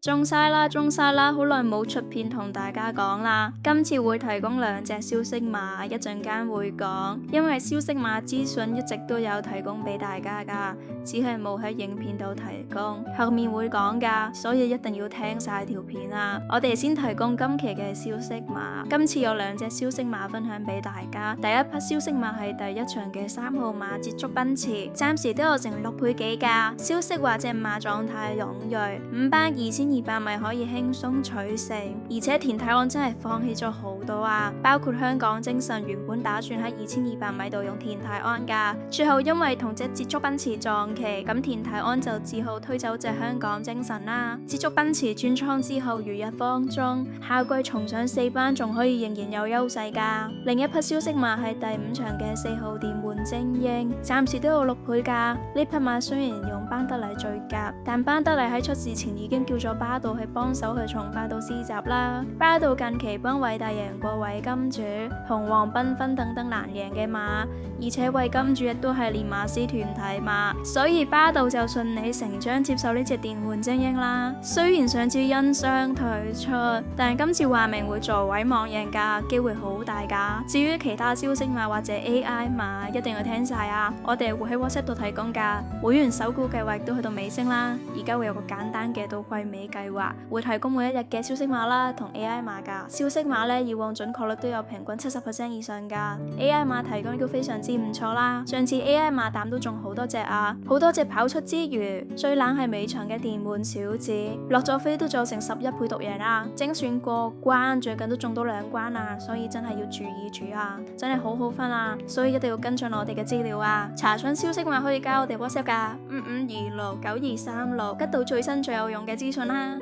中晒啦，中晒啦，好耐冇出片同大家講啦。今次會提供2隻消息碼，一陣間會講。因為消息碼資訊一直都有提供俾大家噶，只係冇喺影片度提供，後面會講噶，所以一定要聽晒條片啊。我哋先提供今期嘅消息碼，今次有2隻消息碼分享俾大家。第一批消息碼係第1場嘅3號馬捷足奔馳，暫時都有成6倍幾噶。消息話隻馬狀態踴躍，5班2200米可以輕鬆取勝，而且田泰安真係放棄咗好多啊，包括香港精神原本打算喺2200米度用田泰安噶，最後因為同隻捷足奔馳撞期，咁田泰安就只好推走隻香港精神啦。捷足奔馳轉倉之後如日方中，下季重上4班仲可以仍然有優勢噶。另一匹消息馬係第5場嘅4號電玩精英，暫時都有6倍噶。呢匹馬雖然用班德麗最夾，但班德麗喺出事前已經叫咗巴道去幫手去從巴道試閘啦。巴道近期幫偉大贏過偉金主、紅黃繽紛等等難贏嘅馬，而且偉金主亦都係練馬師團體馬，所以巴道就順理成章接受呢隻電玩精英啦。雖然上次因傷退出，但今次話明會坐位望贏噶，機會好大噶。至於其他消息馬或者 AI 馬，一定要聽晒啊！我哋會喺 WhatsApp 度提供噶。會員首股計劃亦都去到尾聲啦，而家會有個簡單嘅到季尾計劃，會提供每一日嘅消息碼啦同 AI 碼噶。消息碼呢，以往準確率都有平均70% 以上噶 ，AI 碼提供都非常之唔錯啦。上次 AI 碼膽都中好多隻啊，好多隻跑出之餘，最冷係尾場嘅電玩小子，落咗飛都做成11倍獨贏啦，精選過關，最近都中到2關啊，所以真係要注意住啊，真係好好分啊，所以一定要跟進我哋嘅資料啊。查詢消息碼可以加我哋 WhatsApp 噶，55269236，得到最新最有用嘅資訊啦。